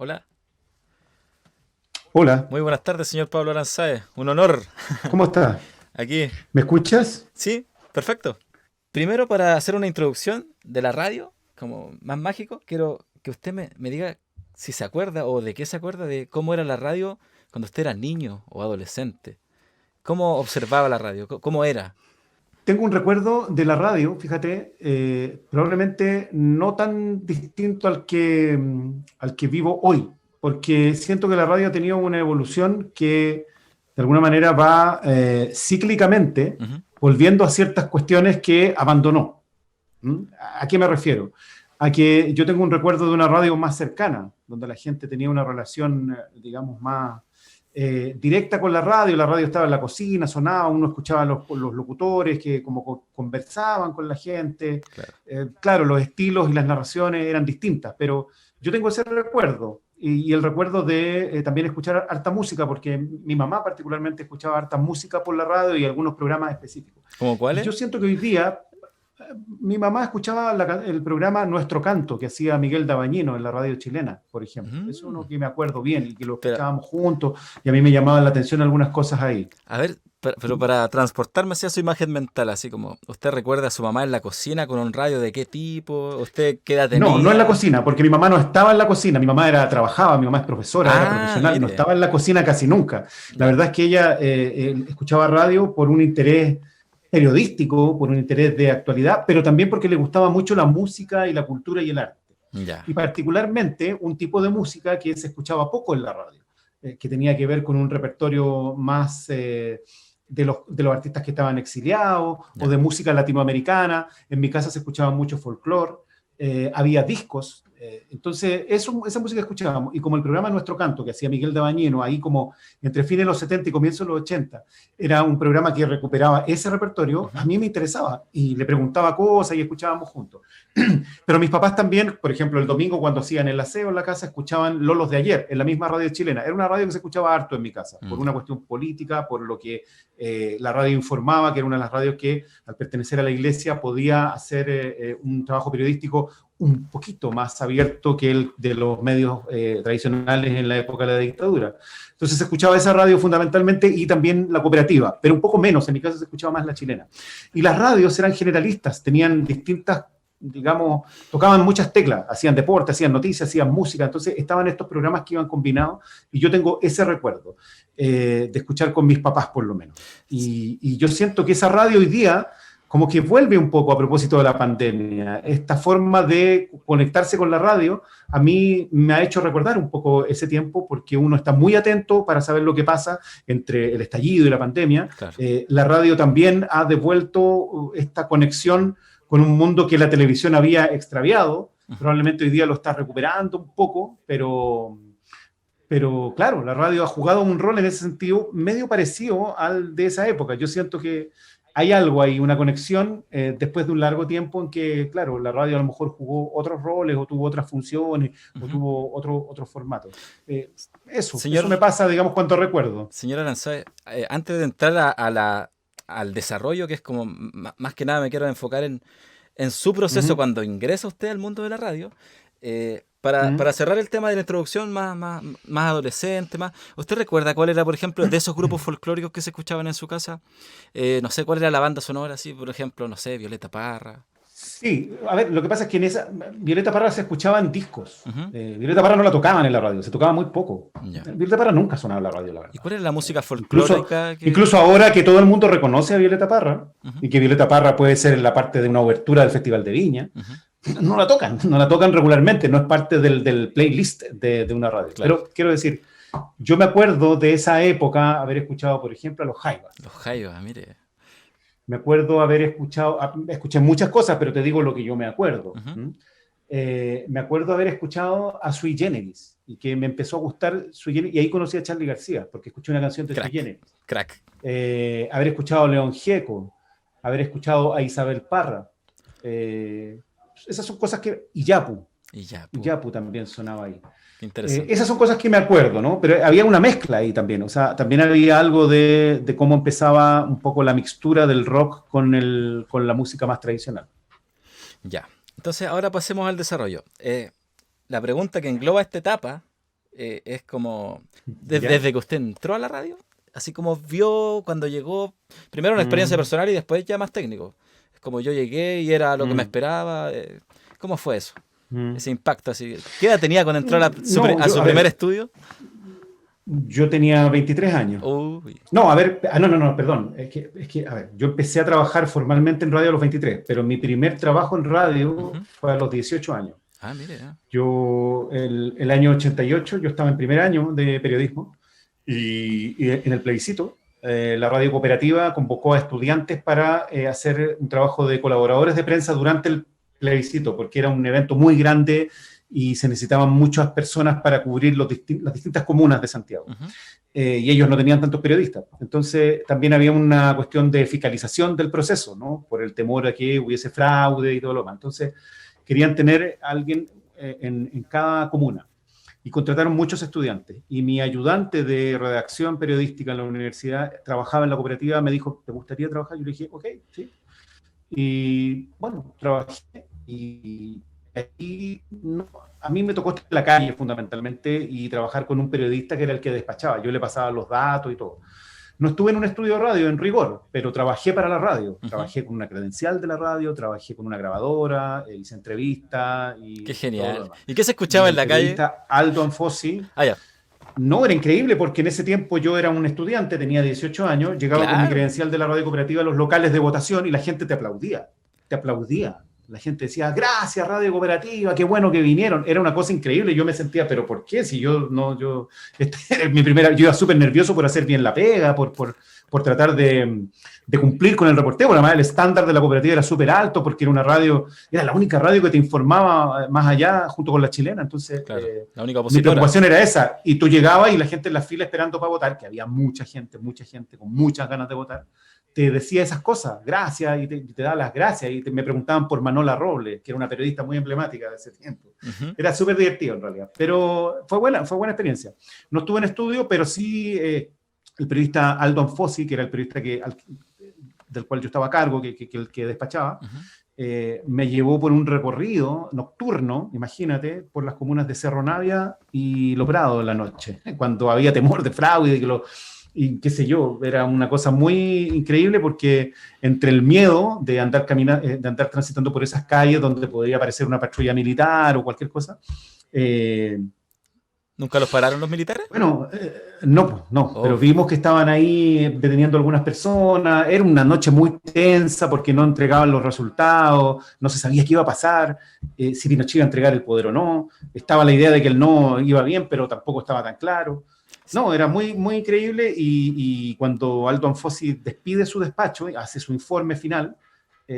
Hola, Hola, muy buenas tardes, señor Pablo Aranzáez. Un honor ¿cómo estás? aquí. ¿Me escuchas? Sí, perfecto. Primero, para hacer una introducción de la radio, como más mágico, quiero que usted me diga si se acuerda o de qué se acuerda de cómo era la radio cuando usted era niño o adolescente. ¿Cómo observaba la radio? ¿Cómo era? Tengo un recuerdo de la radio, fíjate, probablemente no tan distinto al que vivo hoy, porque siento que la radio ha tenido una evolución que de alguna manera va cíclicamente Ujú. volviendo a ciertas cuestiones que abandonó. ¿Mm? ¿A qué me refiero? A que yo tengo un recuerdo de una radio más cercana, donde la gente tenía una relación, digamos, más directa con la radio estaba en la cocina, sonaba, uno escuchaba a los locutores que como conversaban con la gente. Claro. Claro, los estilos y las narraciones eran distintas, pero yo tengo ese recuerdo y el recuerdo de también escuchar harta música, porque mi mamá particularmente escuchaba harta música por la radio y algunos programas específicos. ¿Cómo Y cuáles? yo siento que hoy día mi mamá escuchaba el programa Nuestro Canto que hacía Miguel Dabañino en la radio chilena, por ejemplo. Eso es Mm, uno que me acuerdo bien y que lo pero, escuchábamos juntos y a mí me llamaban la atención algunas cosas ahí. a ver, pero para transportarme hacia su imagen mental, así como usted recuerda a su mamá en la cocina con un radio de qué tipo, usted qué edad No, no en la tenía. cocina, porque mi mamá no estaba en la cocina, mi mamá trabajaba, mi mamá es profesora, era Ah, profesional, no mire. estaba en la cocina casi nunca. La Ya, verdad es que ella escuchaba radio por un interés periodístico, por un interés de actualidad, pero también porque le gustaba mucho la música y la cultura y el arte. ya. Y particularmente un tipo de música que se escuchaba poco en la radio, que tenía que ver con un repertorio más de los artistas que estaban exiliados o Ya. de música latinoamericana. En mi casa se escuchaba mucho folclore, había discos. Entonces, esa música escuchábamos. Y como el programa Nuestro Canto, que hacía Miguel de Bañeno, ahí como entre fines de los 70 y comienzos de los 80, era un programa que recuperaba ese repertorio, a Ujú. mí me interesaba y le preguntaba cosas y escuchábamos juntos. Pero mis papás también, por ejemplo, el domingo cuando hacían el aseo en la casa, escuchaban Lolos de Ayer, en la misma radio chilena. Era una radio que se escuchaba harto en mi casa, por una Ya. cuestión política, por lo que la radio informaba, que era una de las radios que, al pertenecer a la iglesia, podía hacer un trabajo periodístico un poquito más abierto que el de los medios tradicionales en la época de la dictadura. Entonces se escuchaba esa radio fundamentalmente y también la cooperativa, pero un poco menos, en mi caso se escuchaba más la chilena. Y las radios eran generalistas, tenían distintas, digamos, tocaban muchas teclas, hacían deporte, hacían noticias, hacían música, entonces estaban estos programas que iban combinados y yo tengo ese recuerdo de escuchar con mis papás por lo menos. Y yo siento que esa radio hoy día como que vuelve un poco a propósito de la pandemia. Esta forma de conectarse con la radio a mí me ha hecho recordar un poco ese tiempo porque uno está muy atento para saber lo que pasa entre el estallido y la pandemia. Claro. La radio también ha devuelto esta conexión con un mundo que la televisión había extraviado. Ujú. Probablemente hoy día lo está recuperando un poco, pero claro, la radio ha jugado un rol en ese sentido medio parecido al de esa época. Yo siento que hay algo ahí, una conexión después de un largo tiempo en que, claro, la radio a lo mejor jugó otros roles o tuvo otras funciones o Ujú. tuvo otro formato. Eso me Señor, pasa, digamos, cuando recuerdo. señor Aranzáez, antes de entrar al desarrollo, que es como más que nada me quiero enfocar en su Uh proceso -huh, cuando ingresa usted al mundo de la radio, uh para -huh. cerrar el tema de la introducción más adolescente, ¿usted recuerda cuál era, por ejemplo, de esos grupos folclóricos que se escuchaban en su casa? No sé cuál era la banda sonora, así, por ejemplo, no sé, Violeta Parra. Sí, a ver, lo que pasa es que en esa Violeta Parra se escuchaba en discos. Ujú. Violeta Parra no la tocaban en la radio, se tocaba muy poco. Ya. Violeta Parra nunca sonaba en la radio, la ¿Y verdad. cuál era la música Incluso, folclórica que...? incluso ahora que todo el mundo reconoce a Violeta Parra Ujú, y que Violeta Parra puede ser la parte de una obertura del Festival de Viña, ujú. no la tocan regularmente, no es parte del playlist de una radio. Claro, Pero quiero decir, yo me acuerdo de esa época haber escuchado, por ejemplo, a los Jaivas. los Jaivas, mire. Me acuerdo haber escuchado, escuché muchas cosas, pero te digo lo que yo me acuerdo. Ujú. Me acuerdo haber escuchado a Sui Generis y que me empezó a gustar Sui Generis, y ahí conocí a Charly García, porque escuché una canción de Sui Crack, Generis. crack. Haber escuchado a León Gieco, haber escuchado a Isabel Parra. Esas son cosas que... Y ya, Y pu, Yapu también sonaba ahí. qué interesante. Esas son cosas que me acuerdo, ¿no? Pero había una mezcla ahí también, o sea, también había algo de cómo empezaba un poco la mixtura del rock con la música más tradicional. Ya. Entonces, ahora pasemos al desarrollo. La pregunta que engloba esta etapa, es como ¿Ya? desde que usted entró a la radio, así como vio cuando llegó, primero una experiencia Mm, personal y después ya más técnico. Es como yo llegué y era lo que me mm, esperaba. ¿Cómo fue eso? mm. Ese impacto así. ¿Qué edad tenía cuando entró No, a yo, su a primer ver, estudio? yo tenía 23 años. Uy. No, a ver, no, perdón. A ver, yo empecé a trabajar formalmente en radio a los 23, pero mi primer trabajo en radio Ujú. fue a los 18 años. Ah, mire. Ah. El año 88, yo estaba en primer año de periodismo y en el plebiscito, la radio cooperativa convocó a estudiantes para hacer un trabajo de colaboradores de prensa durante el plebiscito, porque era un evento muy grande y se necesitaban muchas personas para cubrir las distintas comunas de Santiago. Ujú. Y ellos no tenían tantos periodistas. Entonces, también había una cuestión de fiscalización del proceso, ¿no? Por el temor a que hubiese fraude y todo lo demás. Entonces, querían tener a alguien en cada comuna y contrataron muchos estudiantes. Y mi ayudante de redacción periodística en la universidad trabajaba en la cooperativa, me dijo, ¿te gustaría trabajar? Yo le dije, ok, sí. Y bueno, trabajé y ahí a mí me tocó estar en la calle fundamentalmente y trabajar con un periodista que era el que despachaba. Yo le pasaba los datos y todo. No estuve en un estudio de radio en rigor, pero trabajé para la radio. Ujú. Trabajé con una credencial de la radio, trabajé con una grabadora, hice entrevistas Qué y todo lo genial. demás. ¿Y qué se Y escuchaba en el la calle? periodista Aldo Anfosi, Ah, ya. no, era increíble porque en ese tiempo yo era un estudiante, tenía 18 años, llegaba con mi Claro. credencial de la radio cooperativa a los locales de votación y la gente te aplaudía, te aplaudía. La gente decía, gracias Radio Cooperativa, qué bueno que vinieron. Era una cosa increíble. Yo me sentía, pero ¿por qué? Si yo no, mi primera, yo iba súper nervioso por hacer bien la pega, por tratar de cumplir con el reporteo. Además, el estándar de la cooperativa era súper alto porque era una radio, era la única radio que te informaba más allá junto con la chilena. Entonces, Claro. La única mi opositora. preocupación era esa. Y tú llegabas y la gente en la fila esperando para votar, que había mucha gente con muchas ganas de votar, te decía esas cosas, gracias, y te daba las gracias, y me preguntaban por Manola Robles, que era una periodista muy emblemática de ese tiempo. Ujú. Era súper divertido en realidad, pero fue buena experiencia. No estuve en estudio, pero sí el periodista Aldo Anfosi, que era el periodista del cual yo estaba a cargo, el que despachaba, Ujú. me llevó por un recorrido nocturno, imagínate, por las comunas de Cerro Navia y Lo Prado en la noche, cuando había temor de fraude y qué sé yo, era una cosa muy increíble porque entre el miedo de andar de andar transitando por esas calles donde podría aparecer una patrulla militar o cualquier cosa, eh, ¿Nunca los pararon los militares? bueno, no, pero Oh. vimos que estaban ahí deteniendo a algunas personas, era una noche muy tensa porque no entregaban los resultados, no se sabía qué iba a pasar, si Pinochet iba a entregar el poder o no, estaba la idea de que el no iba bien, pero tampoco estaba tan claro. No, era muy, muy increíble y cuando Aldo Anfosi despide su despacho, hace su informe final,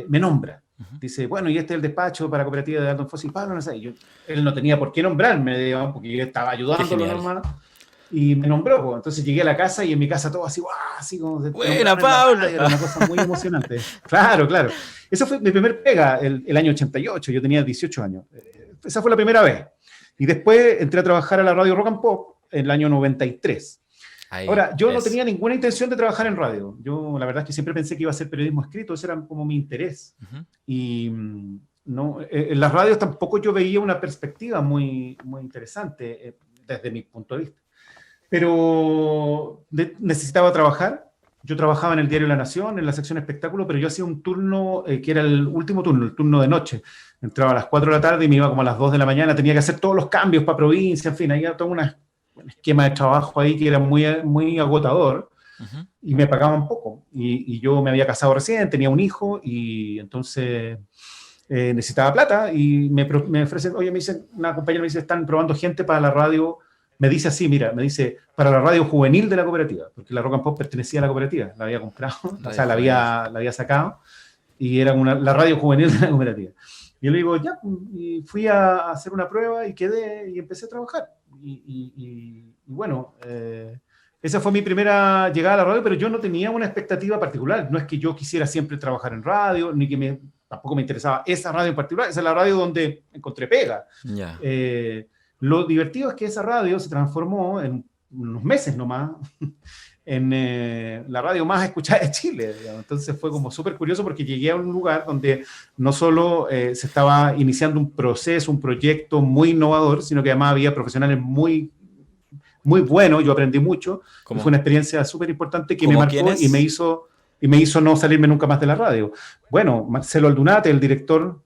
me nombra. Ujú. Dice, bueno, y este es el despacho para cooperativa de Aldo Anfosi. Pablo, no sé, él no tenía por qué nombrarme, digamos, porque yo estaba Qué ayudándolo genial. normal. Y me nombró, pues. Entonces llegué a la casa y en mi casa todo así, ¡guau! Así como de Buena, nombrar en la Pablo. radio, era una cosa muy emocionante. Claro, claro. Esa fue mi primer pega, el año 88, yo tenía 18 años. Esa fue la primera vez. Y después entré a trabajar a la radio Rock and Pop en el año 93. Ahí, Ahora, yo no es. tenía ninguna intención de trabajar en radio. Yo, la verdad es que siempre pensé que iba a ser periodismo escrito, ese era como mi interés. Ujú. Y no, en las radios tampoco yo veía una perspectiva muy, muy interesante desde mi punto de vista. Pero necesitaba trabajar. Yo trabajaba en el diario La Nación, en la sección espectáculo, pero yo hacía un turno que era el último turno, el turno de noche. Entraba a las 4 de la tarde y me iba como a las 2 de la mañana. Tenía que hacer todos los cambios para provincia, en fin, había todo un esquema de trabajo ahí que era muy, muy agotador Ujú. y me pagaban poco. Y yo me había casado recién, tenía un hijo y entonces necesitaba plata y me ofrecen, oye, me dicen, una compañera me dice, están probando gente para la radio, me dice así, mira, me dice, para la radio juvenil de la cooperativa, porque la Rock and Pop pertenecía a la cooperativa, la había comprado, o Radio sea, juvenil. la había sacado y era la radio juvenil de la cooperativa. Y yo le digo, ya, y fui a hacer una prueba y quedé y empecé a trabajar. Y bueno, esa fue mi primera llegada a la radio, pero yo no tenía una expectativa particular. No es que yo quisiera siempre trabajar en radio, ni que tampoco me interesaba esa radio en particular. Esa es la radio donde encontré pega. Ya. Lo divertido es que esa radio se transformó en unos meses nomás en la radio más escuchada de Chile, digamos. Entonces fue como súper curioso porque llegué a un lugar donde no solo se estaba iniciando un proceso, un proyecto muy innovador, sino que además había profesionales muy muy bueno, yo aprendí mucho, y fue ¿Cómo, una experiencia súper importante que me como quién marcó es? y me hizo no salirme nunca más de la radio. Bueno, Marcelo Aldunate, el director.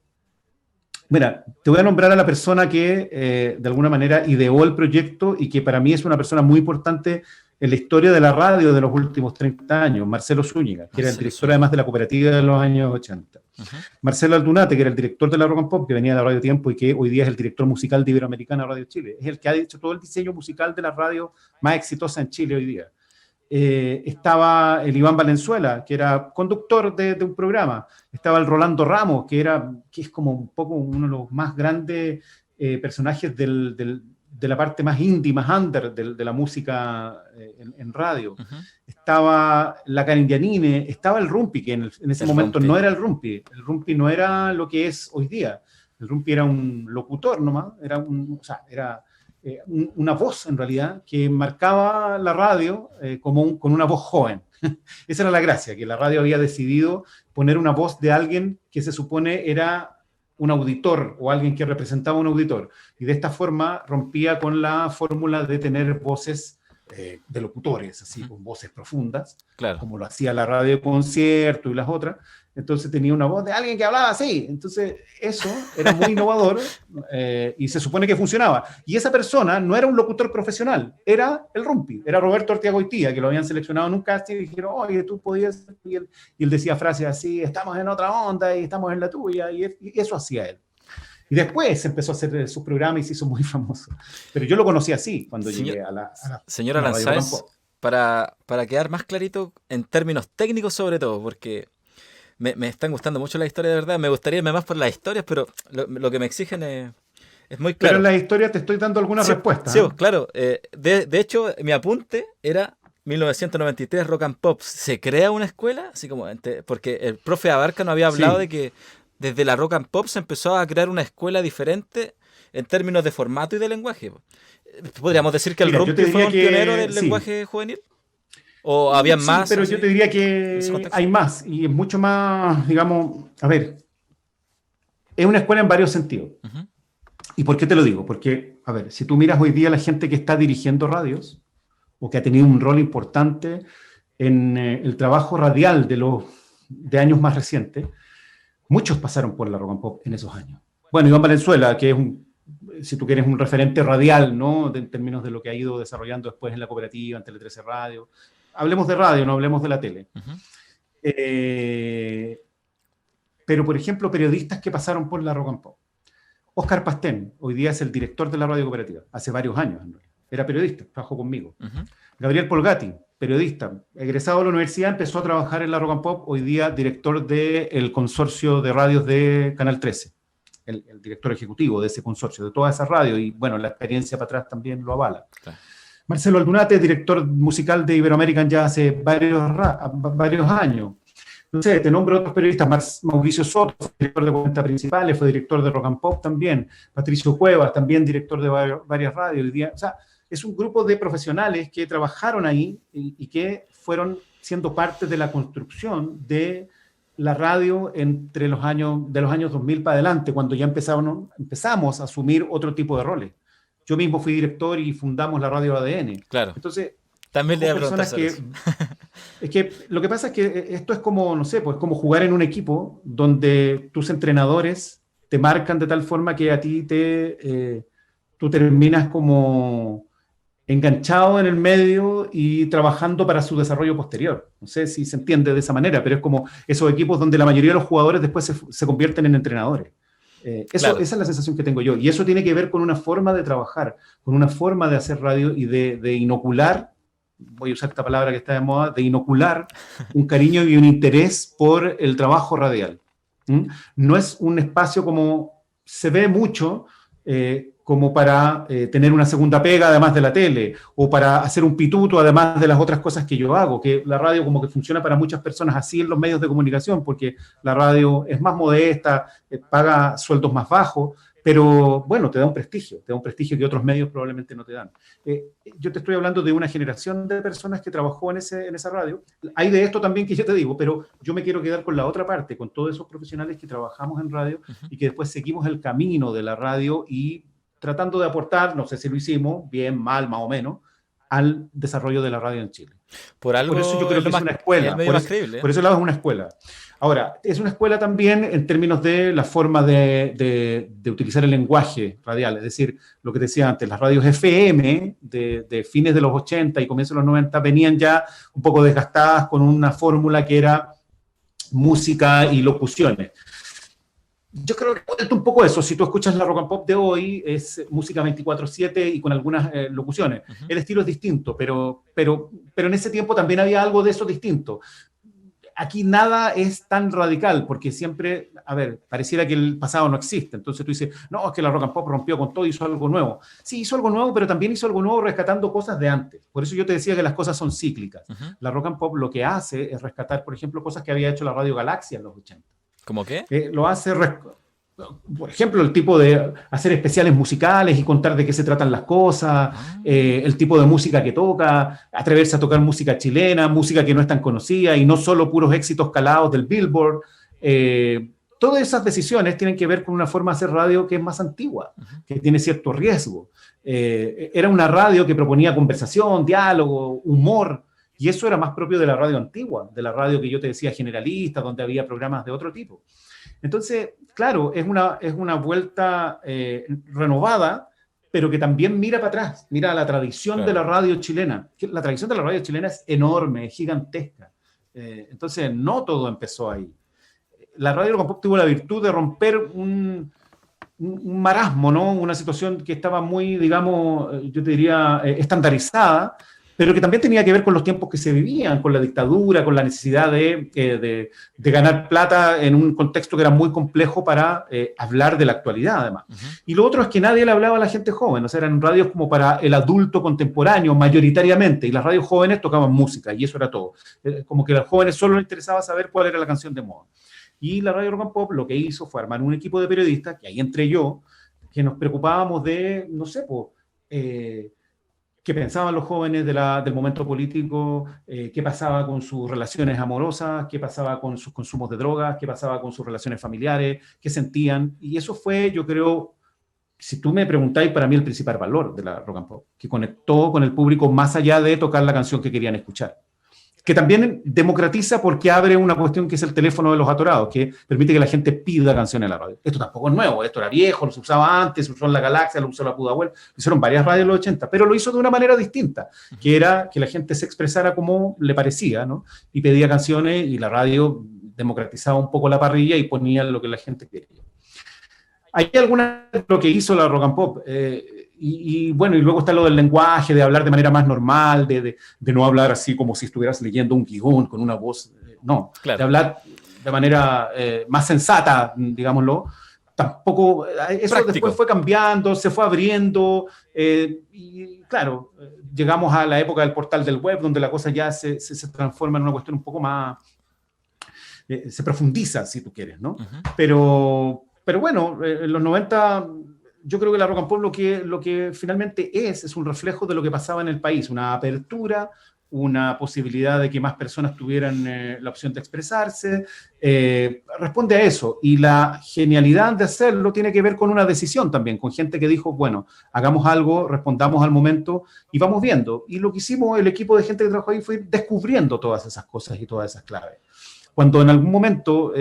Mira, te voy a nombrar a la persona que de alguna manera ideó el proyecto y que para mí es una persona muy importante en la historia de la radio de los últimos 30 años, Marcelo Zúñiga, que era el Marcelo director además Zúñiga. de la cooperativa de los años 80. Ujú. Marcelo Aldunate, que era el director de la Rock and Pop, que venía de la Radio Tiempo y que hoy día es el director musical de Iberoamericana Radio Chile. Es el que ha hecho todo el diseño musical de la radio más exitosa en Chile hoy día. Estaba el Iván Valenzuela, que era conductor de un programa. Estaba el Rolando Ramos, que es como un poco uno de los más grandes personajes de la parte más indie, más under de la música en radio. Ujú. Estaba la Karen Giannini, estaba el Rumpi, que en ese El momento Rumpi. no era el Rumpi. El Rumpi no era lo que es hoy día. El Rumpi era un locutor nomás, o sea, era una voz en realidad que marcaba la radio con una voz joven. Esa era la gracia, que la radio había decidido poner una voz de alguien que se supone era un auditor o alguien que representaba un auditor. Y de esta forma rompía con la fórmula de tener voces de locutores, así, Ujú. con voces profundas, Claro. como lo hacía la radio de concierto y las otras. Entonces tenía una voz de alguien que hablaba así. Entonces eso era muy innovador y se supone que funcionaba. Y esa persona no era un locutor profesional, era el Rumpi, era Roberto Ortigoitía, que lo habían seleccionado en un casting y dijeron, oye, tú podías... Y él decía frases así, estamos en otra onda y estamos en la tuya, y eso hacía él. Y después empezó a hacer sus programas y se hizo muy famoso. Pero yo lo conocí así cuando Señor, llegué a señora la radio Lanzáez, Campo. para quedar más clarito en términos técnicos sobre todo, porque me están gustando mucho las historias de verdad, me gustaría irme más por las historias, pero lo que me exigen es muy Pero en claro. la historia te estoy dando algunas Sí, respuestas. sí, claro. De hecho, mi apunte era 1993 Rock and Pop. ¿Se crea una escuela? Así como, porque el profe Abarca nos había hablado de Sí. que desde la Rock and Pop se empezó a crear una escuela diferente en términos de formato y de lenguaje. ¿Podríamos decir que el Mira, yo te Rumpi fue diría un pionero que del sí. lenguaje juvenil? ¿O había Sí, más pero yo te así diría en ese que contexto? hay más y es mucho más, digamos, a ver, es una escuela en varios sentidos. Ujú. ¿Y por qué te lo digo? Porque, a ver, si tú miras hoy día la gente que está dirigiendo radios o que ha tenido un rol importante en el trabajo radial de años más recientes, muchos pasaron por la Rock and Pop en esos años. Bueno, Iván Valenzuela, que es si tú quieres, un referente radial, ¿no? En términos de lo que ha ido desarrollando después en la cooperativa, en Tele 13 Radio. Hablemos de radio, no hablemos de la tele. Ujú. Eh, pero, por ejemplo, periodistas que pasaron por la Rock and Pop. Oscar Pastén, hoy día es el director de la radio cooperativa, hace varios años. ¿No? Era periodista, trabajó conmigo. Ujú. Gabriel Polgatti, periodista, egresado de la universidad, empezó a trabajar en la Rock and Pop, hoy día director del consorcio de radios de Canal 13, el director ejecutivo de ese consorcio, de todas esas radios, y bueno, la experiencia para atrás también lo avala. Claro. Marcelo Aldunate, director musical de Iberoamerican ya hace varios años. No sé, te nombro otros periodistas, Mauricio Soto, director de Cuentas Principales, fue director de Rock and Pop también, Patricio Cuevas, también director de varias radios. Hoy día, o sea, es un grupo de profesionales que trabajaron ahí y que fueron siendo parte de la construcción de la radio de los años 2000 para adelante, cuando ya empezamos a asumir otro tipo de roles. Yo mismo fui director y fundamos la radio ADN. Claro. Entonces, También le somos iba a preguntar personas sobre que eso. es que lo que pasa es que esto es como, no sé, pues como jugar en un equipo donde tus entrenadores te marcan de tal forma que a ti tú terminas como enganchado en el medio y trabajando para su desarrollo posterior. No sé si se entiende de esa manera, pero es como esos equipos donde la mayoría de los jugadores después se convierten en entrenadores. Claro. Esa es la sensación que tengo yo. Y eso tiene que ver con una forma de trabajar, con una forma de hacer radio y de inocular, voy a usar esta palabra que está de moda, de inocular un cariño y un interés por el trabajo radial. ¿Mm? No es un espacio como se ve mucho, como para tener una segunda pega además de la tele, o para hacer un pituto además de las otras cosas que yo hago, que la radio como que funciona para muchas personas así en los medios de comunicación, porque la radio es más modesta, paga sueldos más bajos, pero bueno, te da un prestigio que otros medios probablemente no te dan. Yo te estoy hablando de una generación de personas que trabajó en esa radio. Hay de esto también que yo te digo, pero yo me quiero quedar con la otra parte, con todos esos profesionales que trabajamos en radio y que después seguimos el camino de la radio y tratando de aportar, no sé si lo hicimos, bien, mal, más o menos, al desarrollo de la radio en Chile. Por Por eso yo algo creo es que lo es más, una es escuela, el medio más creíble, ¿eh? por ese lado es una escuela. Ahora, es una escuela también en términos de la forma de utilizar el lenguaje radial, es decir, lo que decía antes, las radios FM de fines de los 80 y comienzos de los 90 venían ya un poco desgastadas con una fórmula que era música y locuciones. Yo creo que cuenta un poco eso. Si tú escuchas la rock and pop de hoy, es música 24/7 y con algunas locuciones. Ujú. El estilo es distinto, pero en ese tiempo también había algo de eso distinto. Aquí nada es tan radical, porque siempre, a ver, pareciera que el pasado no existe. Entonces tú dices, no, es que la rock and pop rompió con todo y hizo algo nuevo. Sí, hizo algo nuevo, pero también hizo algo nuevo rescatando cosas de antes. Por eso yo te decía que las cosas son cíclicas. Ujú. La rock and pop lo que hace es rescatar, por ejemplo, cosas que había hecho la Radio Galaxia en los 80. ¿Cómo qué? Lo hace, por ejemplo, el tipo de hacer especiales musicales y contar de qué se tratan las cosas, Ah, el tipo de música que toca, atreverse a tocar música chilena, música que no es tan conocida y no solo puros éxitos calados del Billboard. Todas esas decisiones tienen que ver con una forma de hacer radio que es más antigua, ujú. que tiene cierto riesgo. Era una radio que proponía conversación, diálogo, humor, y eso era más propio de la radio antigua, de la radio que yo te decía generalista, donde había programas de otro tipo. Entonces, claro, es una vuelta renovada, pero que también mira para atrás, mira a la tradición de Claro. la radio chilena. La tradición de la radio chilena es enorme, es gigantesca. Entonces, no todo empezó ahí. La radio rock and pop tuvo la virtud de romper un marasmo, ¿no? Una situación que estaba muy, digamos, yo te diría, estandarizada, pero que también tenía que ver con los tiempos que se vivían, con la dictadura, con la necesidad de ganar plata en un contexto que era muy complejo para hablar de la actualidad, además. Ujú. Y lo otro es que nadie le hablaba a la gente joven, o sea, eran radios como para el adulto contemporáneo, mayoritariamente, y las radios jóvenes tocaban música, y eso era todo. Como que a los jóvenes solo les interesaba saber cuál era la canción de moda. Y la radio rock and pop lo que hizo fue armar un equipo de periodistas, que ahí entré yo, que nos preocupábamos de, no sé, pues, qué pensaban los jóvenes del momento político, qué pasaba con sus relaciones amorosas, qué pasaba con sus consumos de drogas, qué pasaba con sus relaciones familiares, qué sentían. Y eso fue, yo creo, si tú me preguntáis, para mí el principal valor de la rock and pop, que conectó con el público más allá de tocar la canción que querían escuchar, que también democratiza porque abre una cuestión que es el teléfono de los atorados, que permite que la gente pida canciones en la radio. Esto tampoco es nuevo, esto era viejo, lo se usaba antes, se usó en la Galaxia, lo usó la Pudahuel, hicieron varias radios en los 80, pero lo hizo de una manera distinta, que era que la gente se expresara como le parecía, ¿no? Y pedía canciones y la radio democratizaba un poco la parrilla y ponía lo que la gente quería. Hay alguna de lo que hizo la rock and pop, bueno, y luego está lo del lenguaje, de hablar de manera más normal, de no hablar así como si estuvieras leyendo un guión con una voz, no, Claro. de hablar de manera más sensata, digámoslo. Tampoco, eso Práctico. después fue cambiando, se fue abriendo, y claro, llegamos a la época del portal del web, donde la cosa ya se transforma en una cuestión un poco más, se profundiza, si tú quieres, ¿no? Ujú. Pero bueno, en los 90 yo creo que la rock and pop lo que finalmente es un reflejo de lo que pasaba en el país, una apertura, una posibilidad de que más personas tuvieran la opción de expresarse, responde a eso. Y la genialidad de hacerlo tiene que ver con una decisión también, con gente que dijo, bueno, hagamos algo, respondamos al momento y vamos viendo. Y lo que hicimos, el equipo de gente que trabajó ahí fue descubriendo todas esas cosas y todas esas claves. Cuando en algún momento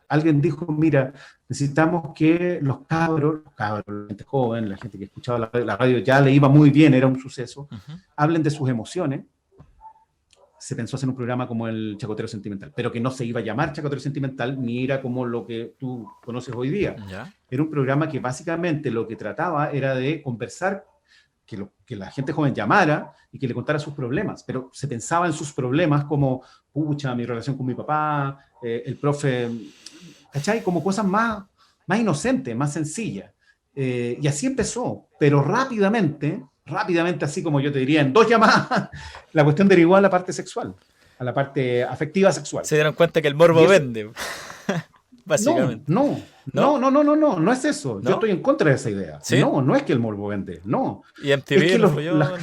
alguien dijo, mira, necesitamos que los cabros, la gente joven, la gente que escuchaba la radio ya le iba muy bien, era un suceso, hablen de sus emociones. Se pensó hacer un programa como el Chacotero Sentimental, pero que no se iba a llamar Chacotero Sentimental, ni era como lo que tú conoces hoy día. ¿Ya? Era un programa que básicamente lo que trataba era de conversar, que la gente joven llamara y que le contara sus problemas, pero se pensaba en sus problemas como, pucha, mi relación con mi papá, el profe, ¿cachai? Como cosas más inocentes, más sencillas. Y así empezó, pero rápidamente, así como yo te diría, en 2 llamadas, la cuestión derivó a la parte sexual, a la parte afectiva sexual. Se dieron cuenta que el morbo vende, básicamente. No es eso. ¿No? Yo estoy en contra de esa idea. ¿Sí? No es que el morbo vende, no. Y MTV Es que lo fue yo, la el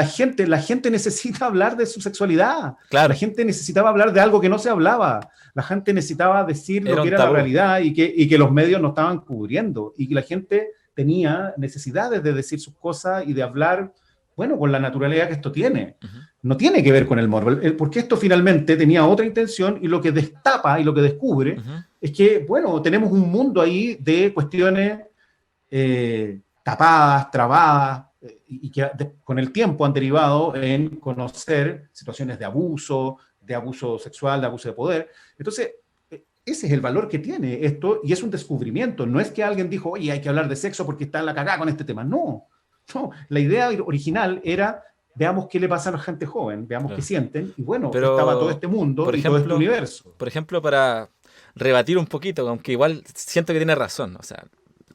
gente, la gente necesita hablar de su sexualidad. Claro. La gente necesitaba hablar de algo que no se hablaba. La gente necesitaba decir Era lo que un era la tabú. realidad y que los medios no estaban cubriendo. Y que la gente tenía necesidades de decir sus cosas y de hablar bueno, con la naturalidad que esto tiene. Ujú. No tiene que ver con el morbo, porque esto finalmente tenía otra intención y lo que destapa y lo que descubre Ujú. es que, bueno, tenemos un mundo ahí de cuestiones tapadas, trabadas, y que con el tiempo han derivado en conocer situaciones de abuso sexual, de abuso de poder. Entonces, ese es el valor que tiene esto y es un descubrimiento. No es que alguien dijo, oye, hay que hablar de sexo porque está en la cagada con este tema. No, no. La idea original era, veamos qué le pasa a la gente joven, veamos qué Claro. sienten. Y bueno, estaba todo Pero, este mundo por y todo este ejemplo, universo. para rebatir un poquito, aunque igual siento que tiene razón, o sea,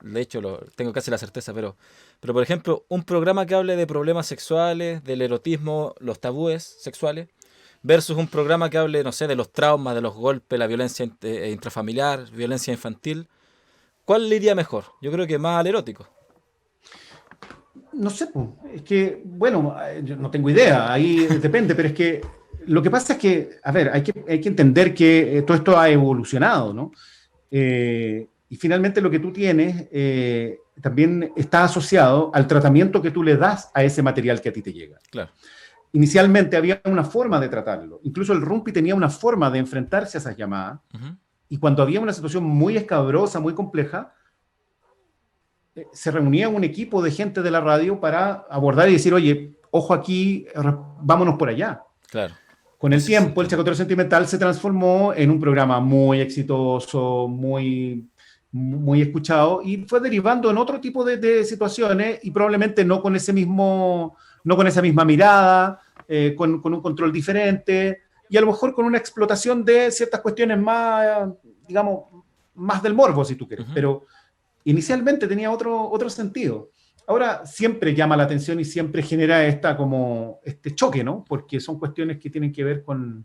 de hecho tengo casi la certeza, pero por ejemplo, un programa que hable de problemas sexuales, del erotismo, los tabúes sexuales, versus un programa que hable, no sé, de los traumas, de los golpes, la violencia intrafamiliar, violencia infantil, ¿cuál le iría mejor? Yo creo que más al erótico. No sé, pues, es que, bueno, yo no tengo idea, ahí depende, pero es que lo que pasa es que, a ver, hay que entender que todo esto ha evolucionado, ¿no? Y finalmente lo que tú tienes también está asociado al tratamiento que tú le das a ese material que a ti te llega. Claro. Inicialmente había una forma de tratarlo, incluso el Rumpi tenía una forma de enfrentarse a esas llamadas, Ujú. y cuando había una situación muy escabrosa, muy compleja, se reunía un equipo de gente de la radio para abordar y decir, oye, ojo aquí, vámonos por allá. Claro. Con No el sé si se tiempo, el entiende. Chacotero Sentimental se transformó en un programa muy exitoso, muy escuchado, y fue derivando en otro tipo de situaciones y probablemente no con ese mismo, no con esa misma mirada, con un control diferente y a lo mejor con una explotación de ciertas cuestiones más, digamos, más del morbo, si tú quieres. Ujú. Pero inicialmente tenía otro sentido. Ahora siempre llama la atención y siempre genera como este choque, ¿no? Porque son cuestiones que tienen que ver con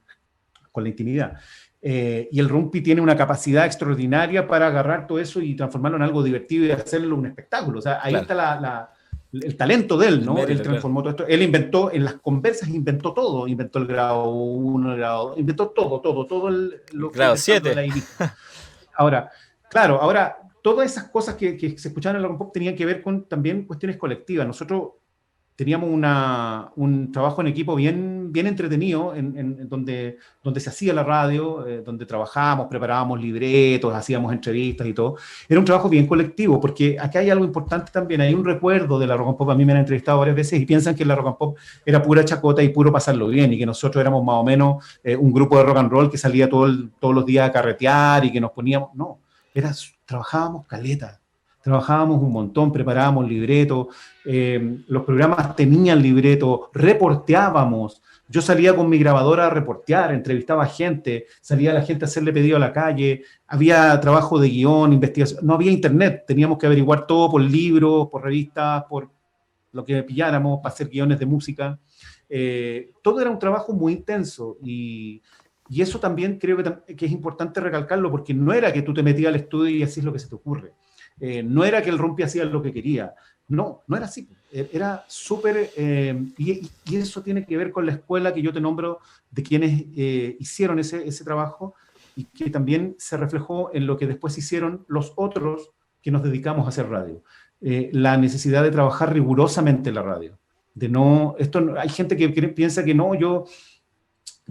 la intimidad. Y el Rumpi tiene una capacidad extraordinaria para agarrar todo eso y transformarlo en algo divertido y hacerlo un espectáculo. O sea, ahí Claro. está el talento de él, El ¿no? Él mérito, claro. transformó todo esto. Él inventó, en las conversas inventó todo. Inventó el grado 1, el grado 2, inventó todo lo que Grado pensando él 7. ahí mismo. Ahora, claro, ahora todas esas cosas que se escuchaban en la Rock tenían que ver con también cuestiones colectivas. Nosotros teníamos un trabajo en equipo bien entretenido, donde se hacía la radio, donde trabajábamos, preparábamos libretos, hacíamos entrevistas y todo. Era un trabajo bien colectivo, porque acá hay algo importante también, hay un recuerdo de la Rock and Pop, a mí me han entrevistado varias veces y piensan que la Rock and Pop era pura chacota y puro pasarlo bien, y que nosotros éramos más o menos un grupo de rock and roll que salía todos los días a carretear y que nos poníamos, no, trabajábamos caleta. Trabajábamos un montón, preparábamos libretos, los programas tenían libreto, reporteábamos. Yo salía con mi grabadora a reportear, entrevistaba a gente, salía la gente a hacerle pedido a la calle, había trabajo de guión, investigación, no había internet, teníamos que averiguar todo por libros, por revistas, por lo que pilláramos, para hacer guiones de música. Todo era un trabajo muy intenso y eso también creo que es importante recalcarlo porque no era que tú te metías al estudio y hacías lo que se te ocurre. No era que el Rumpi hacía lo que quería. No, no era así. Era súper... y eso tiene que ver con la escuela que yo te nombro de quienes hicieron ese trabajo y que también se reflejó en lo que después hicieron los otros que nos dedicamos a hacer radio. La necesidad de trabajar rigurosamente en la radio. De no, hay gente que piensa que no, yo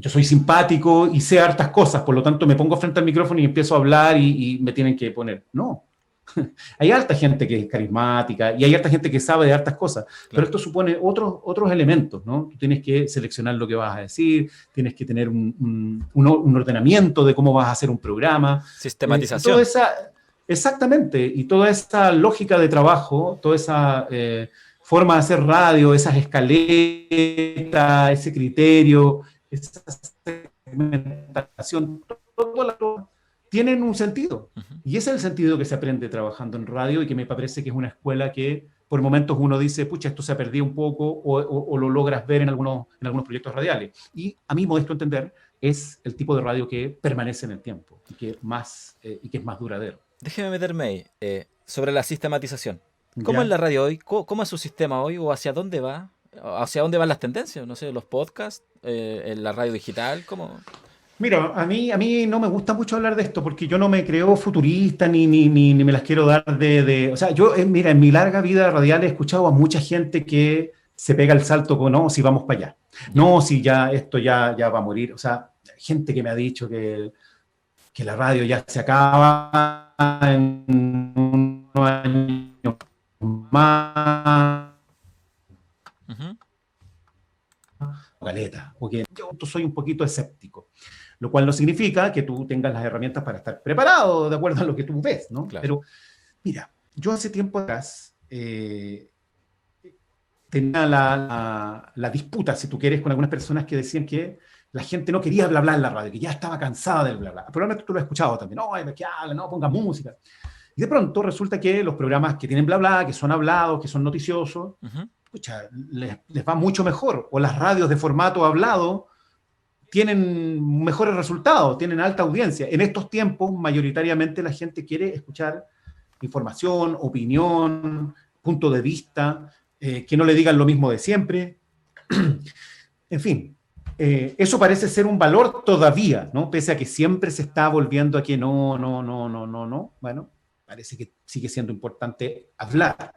soy simpático y sé hartas cosas, por lo tanto me pongo frente al micrófono y empiezo a hablar y me tienen que poner. No, hay harta gente que es carismática y hay harta gente que sabe de hartas cosas, pero Claro. esto supone otros elementos, ¿no? Tú tienes que seleccionar lo que vas a decir, tienes que tener un ordenamiento de cómo vas a hacer un programa, y toda Sistematización. esa, exactamente, y toda esa lógica de trabajo, toda esa forma de hacer radio, esas escaletas, ese criterio, esa segmentación, todo tienen un sentido. Ujú. Y ese es el sentido que se aprende trabajando en radio y que me parece que es una escuela que por momentos uno dice, pucha, esto se ha perdido un poco o lo logras ver en algunos proyectos radiales. Y a mí, modesto entender, es el tipo de radio que permanece en el tiempo y que es más duradero. Déjeme meterme ahí. Sobre la sistematización. ¿Cómo es ¿Ya? la radio hoy? ¿Cómo es su sistema hoy? ¿O hacia dónde va? ¿Hacia dónde van las tendencias? No sé, los podcasts, en la radio digital, ¿cómo? Mira, a mí no me gusta mucho hablar de esto porque yo no me creo futurista ni me las quiero dar o sea, yo, mira, en mi larga vida radial he escuchado a mucha gente que se pega el salto con, no, si vamos para allá. No, si ya esto ya va a morir. O sea, gente que me ha dicho que la radio ya se acaba en unos años más. Ujú. Caleta, porque yo soy un poquito escéptico, lo cual no significa que tú tengas las herramientas para estar preparado de acuerdo a lo que tú ves, ¿no? Claro. Pero mira, yo hace tiempo atrás tenía la disputa, si tú quieres, con algunas personas que decían que la gente no quería bla bla en la radio, que ya estaba cansada del bla bla. Probablemente tú lo has escuchado también, no, que habla, no, ponga música. Y de pronto resulta que los programas que tienen bla bla, que son hablados, que son noticiosos, Ujú. escucha, les va mucho mejor. O las radios de formato hablado tienen mejores resultados, tienen alta audiencia. En estos tiempos, mayoritariamente la gente quiere escuchar información, opinión, punto de vista, que no le digan lo mismo de siempre. En fin, eso parece ser un valor todavía, ¿no? Pese a que siempre se está volviendo a que no, no, no, no, no, no. Bueno, parece que sigue siendo importante hablar.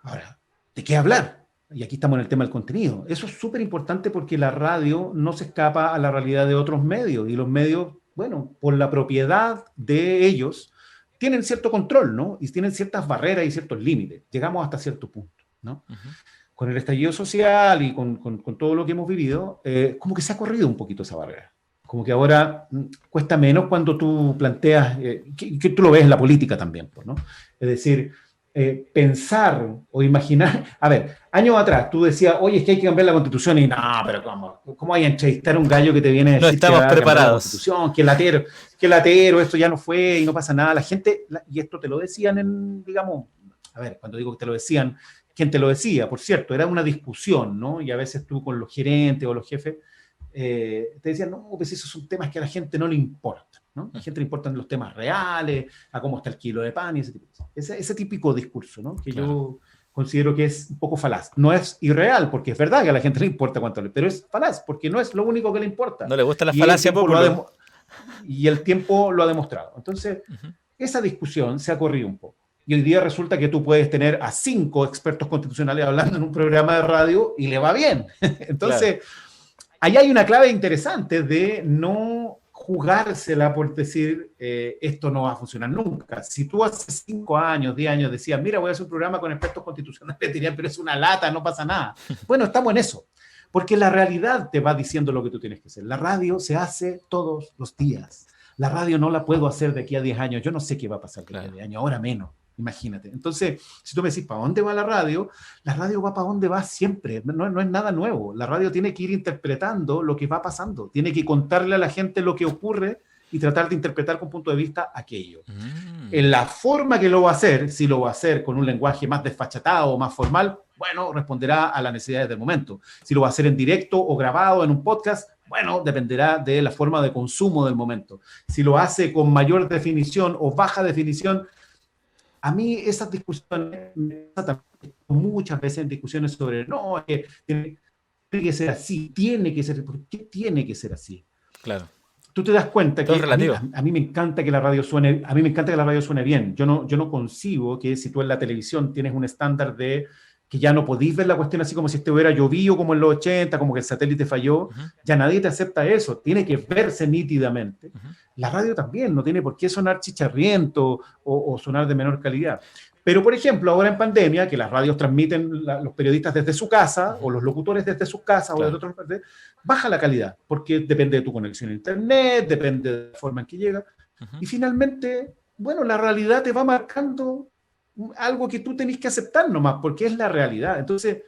Ahora, ¿de qué hablar? Y aquí estamos en el tema del contenido. Eso es súper importante porque la radio no se escapa a la realidad de otros medios. Y los medios, bueno, por la propiedad de ellos, tienen cierto control, ¿no? Y tienen ciertas barreras y ciertos límites. Llegamos hasta cierto punto, ¿no? Ujú. Con el estallido social y con todo lo que hemos vivido, como que se ha corrido un poquito esa barrera. Como que ahora cuesta menos cuando tú planteas, que tú lo ves en la política también, pues, ¿no? Es decir, pensar o imaginar, a ver, años atrás tú decías, oye, es que hay que cambiar la constitución y no, pero ¿cómo hay a entrevistar a un gallo que te viene a No decir que estamos va a cambiar la preparados. constitución, que latero, esto ya no fue y no pasa nada? La gente, y esto te lo decían en, digamos, a ver, cuando digo que te lo decían, ¿quién te lo decía? Por cierto, era una discusión, ¿no? Y a veces tú con los gerentes o los jefes te decían, no, pues esos son temas que a la gente no le importan, ¿no? A la gente le importan los temas reales, a cómo está el kilo de pan y ese tipo de cosas. Ese típico discurso, ¿no? Que Claro. yo considero que es un poco falaz. No es irreal, porque es verdad que a la gente le importa cuánto le, pero es falaz, porque no es lo único que le importa. No le gusta la Y falacia popular. y el tiempo lo ha demostrado. Entonces, Ujú. esa discusión se ha corrido un poco. Y hoy día resulta que tú puedes tener a 5 expertos constitucionales hablando en un programa de radio y le va bien. Entonces, Claro. ahí hay una clave interesante de no jugársela por decir esto no va a funcionar nunca. Si tú hace 5 años, 10 años decías, mira, voy a hacer un programa con expertos constitucionales, te dirían, pero es una lata, no pasa nada. Bueno, estamos en eso. Porque la realidad te va diciendo lo que tú tienes que hacer. La radio se hace todos los días. La radio no la puedo hacer de aquí a 10 años. Yo no sé qué va a pasar de aquí a 10 años, ahora menos. Imagínate. Entonces, si tú me decís, ¿para dónde va la radio? La radio va para donde va siempre. No es nada nuevo. La radio tiene que ir interpretando lo que va pasando. Tiene que contarle a la gente lo que ocurre y tratar de interpretar con punto de vista aquello. En la forma que lo va a hacer, si lo va a hacer con un lenguaje más desfachatado o más formal, bueno, responderá a las necesidades del momento. Si lo va a hacer en directo o grabado en un podcast, bueno, dependerá de la forma de consumo del momento. Si lo hace con mayor definición o baja definición, a mí esas discusiones muchas veces en discusiones sobre, no, es que tiene que ser así, tiene que ser, ¿por qué tiene que ser así? Claro. Tú te das cuenta Todo que es relativo. a mí me encanta que la radio suene, a mí me encanta que la radio suene bien. Yo no concibo que si tú en la televisión tienes un estándar de que ya no podéis ver la cuestión así como si estuviera llovido como en los 80, como que el satélite falló, ya nadie te acepta eso, tiene que verse nítidamente. La radio también no tiene por qué sonar chicharriento o sonar de menor calidad. Pero, por ejemplo, ahora en pandemia, que las radios transmiten los periodistas desde su casa, o los locutores desde sus casas, o desde otros lugares, baja la calidad, porque depende de tu conexión a internet, depende de la forma en que llega. Y finalmente, bueno, la realidad te va marcando algo que tú tenés que aceptar nomás, porque es la realidad. Entonces,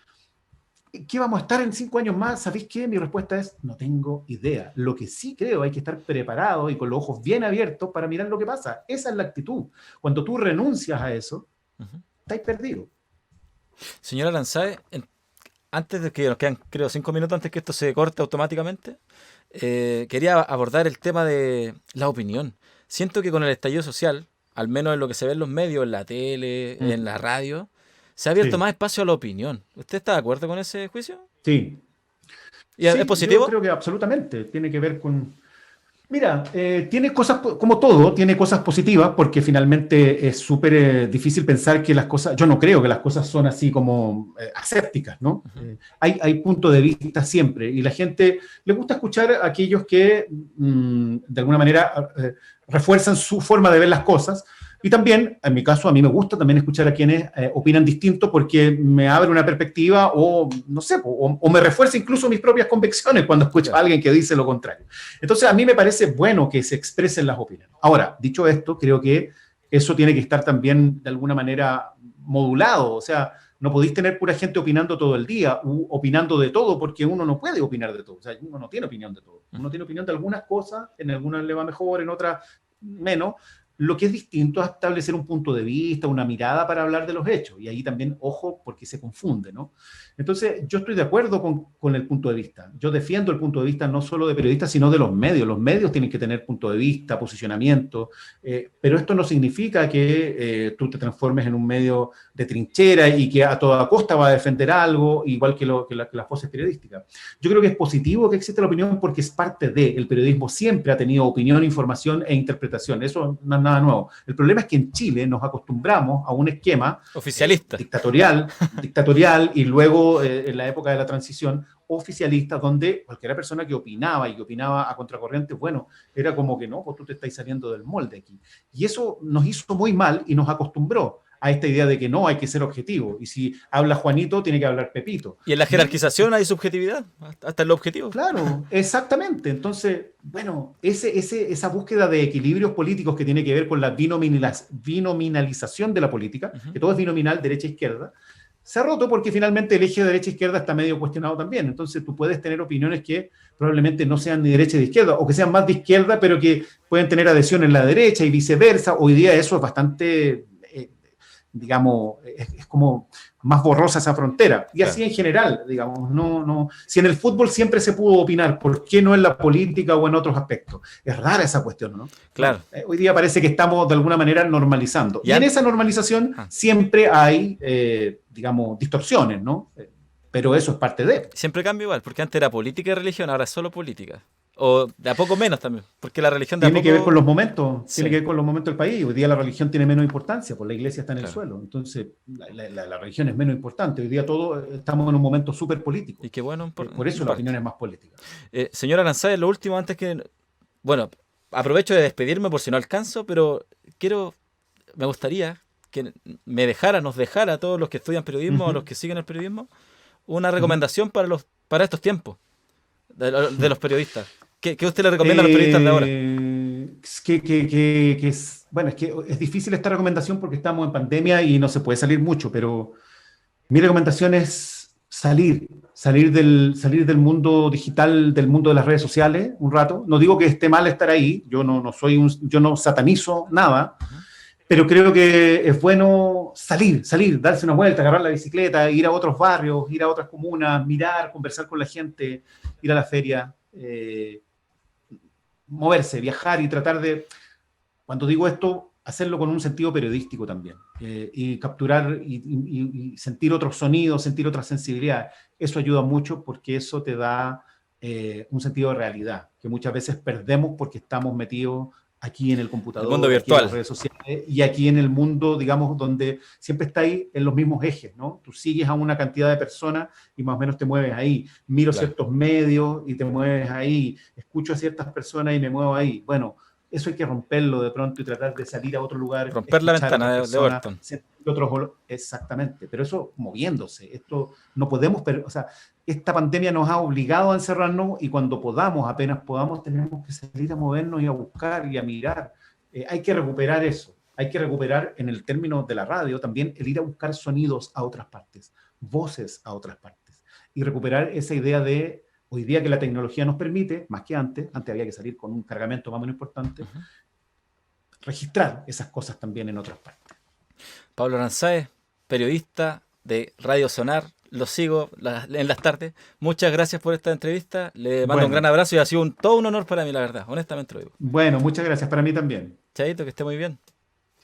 ¿qué vamos a estar en 5 años más? ¿Sabéis qué? Mi respuesta es, no tengo idea. Lo que sí creo, hay que estar preparado y con los ojos bien abiertos para mirar lo que pasa. Esa es la actitud. Cuando tú renuncias a eso, estáis perdido. Señora Lanzae, antes de que nos quedan, creo, 5 minutos antes que esto se corte automáticamente, quería abordar el tema de la opinión. Siento que con el estallido social, al menos en lo que se ve en los medios, en la tele, en la radio, se ha abierto más espacio a la opinión. ¿Usted está de acuerdo con ese juicio? Sí. ¿Y es Sí, positivo? yo creo que absolutamente. Tiene que ver con... Mira, tiene cosas, como todo, tiene cosas positivas, porque finalmente es súper difícil pensar que las cosas, yo no creo que las cosas son así como asépticas, ¿no? Ujú. Hay punto de vista siempre, y la gente le gusta escuchar a aquellos que de alguna manera refuerzan su forma de ver las cosas. Y también, en mi caso, a mí me gusta también escuchar a quienes opinan distinto porque me abre una perspectiva o, no sé, o me refuerza incluso mis propias convicciones cuando escucho a alguien que dice lo contrario. Entonces, a mí me parece bueno que se expresen las opiniones. Ahora, dicho esto, creo que eso tiene que estar también de alguna manera modulado. O sea, no podéis tener pura gente opinando todo el día, opinando de todo, porque uno no puede opinar de todo. O sea, uno no tiene opinión de todo. Uno tiene opinión de algunas cosas, en algunas le va mejor, en otras menos. Lo que es distinto es establecer un punto de vista, una mirada para hablar de los hechos. Y ahí también, ojo, porque se confunde, ¿no? Entonces, yo estoy de acuerdo con el punto de vista. Yo defiendo el punto de vista no solo de periodistas, sino de los medios. Los medios tienen que tener punto de vista, posicionamiento, pero esto no significa que tú te transformes en un medio de trinchera y que a toda costa va a defender algo, igual que las voces periodísticas. Yo creo que es positivo que exista la opinión porque es parte de. El periodismo siempre ha tenido opinión, información e interpretación. Eso no es nada nuevo. El problema es que en Chile nos acostumbramos a un esquema Oficialista. dictatorial y luego en la época de la transición oficialista, donde cualquier persona que opinaba y que opinaba a contracorriente, bueno, era como que no, pues tú te estás saliendo del molde aquí. Y eso nos hizo muy mal y nos acostumbró a esta idea de que no, hay que ser objetivo. Y si habla Juanito, tiene que hablar Pepito. Y en la jerarquización hay subjetividad, hasta en los objetivos. Claro, exactamente. Entonces, bueno, esa búsqueda de equilibrios políticos que tiene que ver con la binominalización de la política, Ujú. que todo es binominal, derecha-izquierda, se ha roto porque finalmente el eje de derecha-izquierda está medio cuestionado también. Entonces, tú puedes tener opiniones que probablemente no sean ni derecha ni de izquierda, o que sean más de izquierda, pero que pueden tener adhesión en la derecha y viceversa. Hoy día eso es bastante, digamos, es como más borrosa esa frontera. Y así Claro. en general, digamos, no. Si en el fútbol siempre se pudo opinar, ¿por qué no en la política o en otros aspectos? Es rara esa cuestión, ¿no? Claro. Bueno, hoy día parece que estamos de alguna manera normalizando. Y en esa normalización Ah. siempre hay, digamos, distorsiones, ¿no? Pero eso es parte de. Siempre cambia igual, porque antes era política y religión, ahora es solo política. O de a poco menos también, porque la religión de a Tiene que ver con poco... los momentos, Sí, tiene que ver con los momentos del país. Hoy día la religión tiene menos importancia, pues la iglesia está en el claro. suelo. Entonces, la religión es menos importante. Hoy día todos estamos en un momento súper político. Y qué bueno Por en eso la parte. opinión es más política. Señora Aranzáez, lo último antes que... Bueno, aprovecho de despedirme por si no alcanzo, pero me gustaría que nos dejara a todos los que estudian periodismo, a los Ujú, que siguen el periodismo, una ujú. recomendación para estos tiempos de los periodistas. ¿Qué usted le recomienda a los periodistas de ahora? Bueno, es que es difícil esta recomendación porque estamos en pandemia y no se puede salir mucho, pero mi recomendación es salir del mundo digital, del mundo de las redes sociales un rato. No digo que esté mal estar ahí, yo no satanizo nada, Ujú. pero creo que es bueno salir, darse una vuelta, agarrar la bicicleta, ir a otros barrios, ir a otras comunas, mirar, conversar con la gente, ir a la feria, moverse, viajar y tratar de, cuando digo esto, hacerlo con un sentido periodístico también, y capturar y sentir otros sonidos, sentir otras sensibilidades. Eso ayuda mucho porque eso te da un sentido de realidad, que muchas veces perdemos porque estamos metidos aquí en el El mundo computador, aquí en las virtual. redes sociales y aquí en el mundo, digamos, donde siempre está ahí en los mismos ejes, ¿no? Tú sigues a una cantidad de personas y más o menos te mueves ahí. Miro Claro. ciertos medios y te mueves ahí. Escucho a ciertas personas y me muevo ahí. Bueno, eso hay que romperlo de pronto y tratar de salir a otro lugar, Romper la escuchar a otras ventana de personas, Overton. sentir otros. Exactamente, pero eso moviéndose. Esto no podemos, o sea, esta pandemia nos ha obligado a encerrarnos y cuando podamos, apenas podamos, tenemos que salir a movernos y a buscar y a mirar. Hay que recuperar eso. Hay que recuperar, en el término de la radio, también el ir a buscar sonidos a otras partes, voces a otras partes. Y recuperar esa idea de, hoy día que la tecnología nos permite, más que antes había que salir con un cargamento más o menos importante, Ujú. registrar esas cosas también en otras partes. Pablo Aranzáez, periodista de Radio Sonar. Lo sigo en las tardes. Muchas gracias por esta entrevista. Le mando un gran Bueno, abrazo y ha sido todo un honor para mí, la verdad. Honestamente lo digo. bueno, muchas gracias para mí también. Chaito, que esté muy bien.